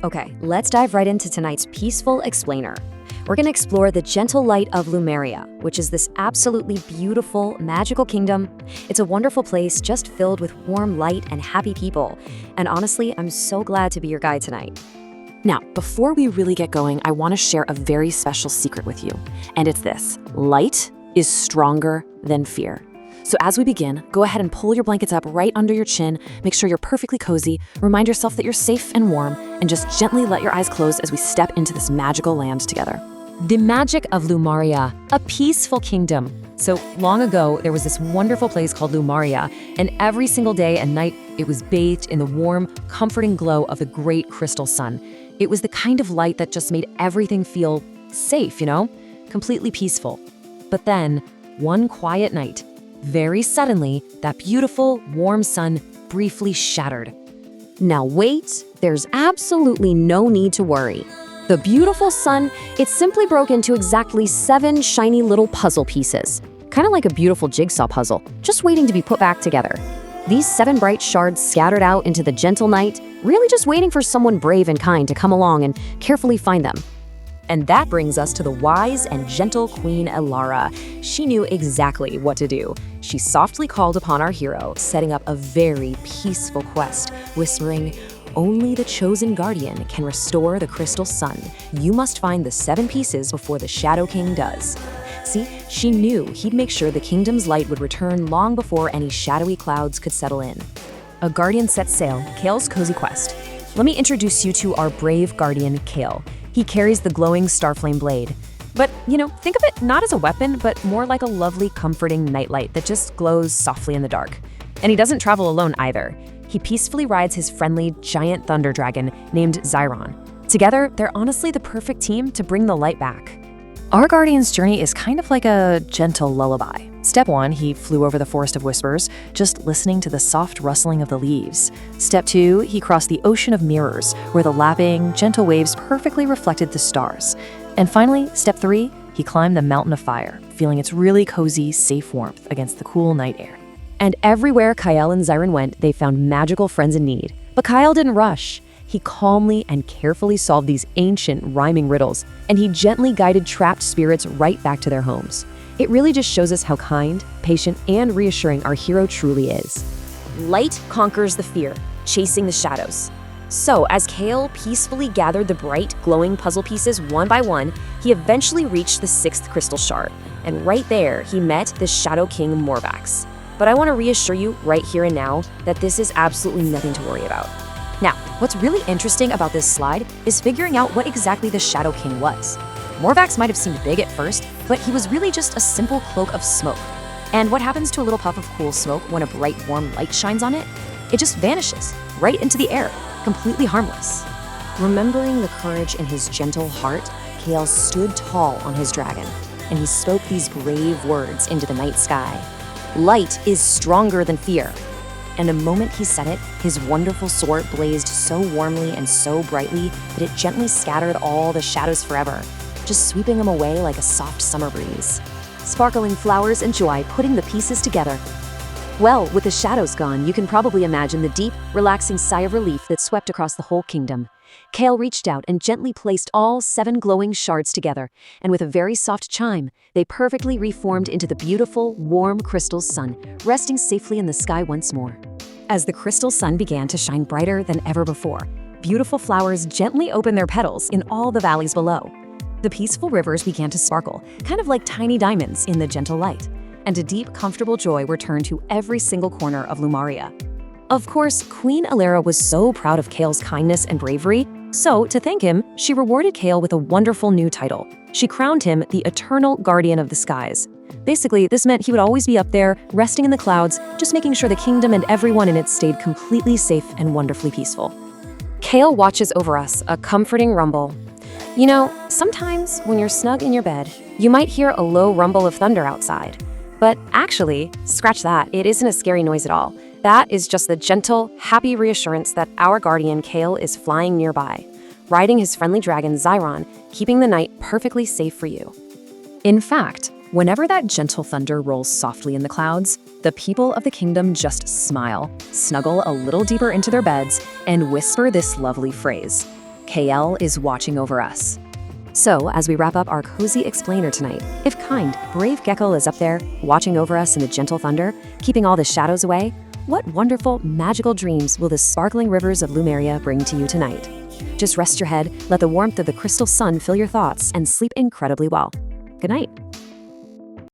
Okay, let's dive right into tonight's peaceful explainer. We're going to explore the gentle light of Lumeria, which is this absolutely beautiful, magical kingdom. It's a wonderful place just filled with warm light and happy people. And honestly, I'm so glad to be your guide tonight. Now, before we really get going, I want to share a very special secret with you. And it's this: light is stronger than fear. So as we begin, go ahead and pull your blankets up right under your chin, make sure you're perfectly cozy, remind yourself that you're safe and warm, and just gently let your eyes close as we step into this magical land together. The magic of Lumeria, a peaceful kingdom. So long ago, there was this wonderful place called Lumeria, and every single day and night, it was bathed in the warm, comforting glow of the great crystal sun. It was the kind of light that just made everything feel safe, completely peaceful. But then, one quiet night, very suddenly, that beautiful, warm sun briefly shattered. Now wait, there's absolutely no need to worry. The beautiful sun, it simply broke into exactly 7 shiny little puzzle pieces, kind of like a beautiful jigsaw puzzle, just waiting to be put back together. These 7 bright shards scattered out into the gentle night, really just waiting for someone brave and kind to come along and carefully find them. And that brings us to the wise and gentle Queen Aeloria. She knew exactly what to do. She softly called upon our hero, setting up a very peaceful quest, whispering, "Only the chosen guardian can restore the crystal sun. You must find the 7 pieces before the Shadow King does." See, she knew he'd make sure the kingdom's light would return long before any shadowy clouds could settle in. A guardian sets sail, Kale's cozy quest. Let me introduce you to our brave guardian, Kale. He carries the glowing starflame blade. But, think of it not as a weapon, but more like a lovely, comforting nightlight that just glows softly in the dark. And he doesn't travel alone either. He peacefully rides his friendly, giant thunder dragon named Xiron. Together, they're honestly the perfect team to bring the light back. Our guardian's journey is kind of like a gentle lullaby. Step 1, he flew over the Forest of Whispers, just listening to the soft rustling of the leaves. Step 2, he crossed the Ocean of Mirrors, where the lapping, gentle waves perfectly reflected the stars. And finally, Step 3, he climbed the Mountain of Fire, feeling its really cozy, safe warmth against the cool night air. And everywhere Kyle and Xiron went, they found magical friends in need. But Kyle didn't rush. He calmly and carefully solved these ancient rhyming riddles, and he gently guided trapped spirits right back to their homes. It really just shows us how kind, patient, and reassuring our hero truly is. Light conquers the fear, chasing the shadows. So, as Kale peacefully gathered the bright, glowing puzzle pieces one by one, he eventually reached the 6th crystal shard, and right there, he met the Shadow King Morvax. But I want to reassure you right here and now that this is absolutely nothing to worry about. Now, what's really interesting about this slide is figuring out what exactly the Shadow King was. Morvax might have seemed big at first, but he was really just a simple cloak of smoke. And what happens to a little puff of cool smoke when a bright, warm light shines on it? It just vanishes right into the air, completely harmless. Remembering the courage in his gentle heart, Kale stood tall on his dragon, and he spoke these brave words into the night sky. "Light is stronger than fear." And the moment he said it, his wonderful sword blazed so warmly and so brightly that it gently scattered all the shadows forever, just sweeping them away like a soft summer breeze. Sparkling flowers and joy putting the pieces together. Well, with the shadows gone, you can probably imagine the deep, relaxing sigh of relief that swept across the whole kingdom. Kale reached out and gently placed all 7 glowing shards together, and with a very soft chime, they perfectly reformed into the beautiful, warm crystal sun, resting safely in the sky once more. As the crystal sun began to shine brighter than ever before, beautiful flowers gently opened their petals in all the valleys below. The peaceful rivers began to sparkle, kind of like tiny diamonds in the gentle light, and a deep, comfortable joy returned to every single corner of Lumeria. Of course, Queen Aeloria was so proud of Kale's kindness and bravery, so to thank him, she rewarded Kale with a wonderful new title. She crowned him the Eternal Guardian of the Skies. Basically, this meant he would always be up there, resting in the clouds, just making sure the kingdom and everyone in it stayed completely safe and wonderfully peaceful. Kale watches over us, a comforting rumble. Sometimes when you're snug in your bed, you might hear a low rumble of thunder outside. But actually, scratch that, it isn't a scary noise at all. That is just the gentle, happy reassurance that our guardian Kale is flying nearby, riding his friendly dragon Xiron, keeping the night perfectly safe for you. In fact, whenever that gentle thunder rolls softly in the clouds, the people of the kingdom just smile, snuggle a little deeper into their beds, and whisper this lovely phrase: KL is watching over us. So, as we wrap up our cozy explainer tonight, if kind, brave Gekul is up there, watching over us in the gentle thunder, keeping all the shadows away, what wonderful, magical dreams will the sparkling rivers of Lumeria bring to you tonight? Just rest your head, let the warmth of the crystal sun fill your thoughts, and sleep incredibly well. Good night.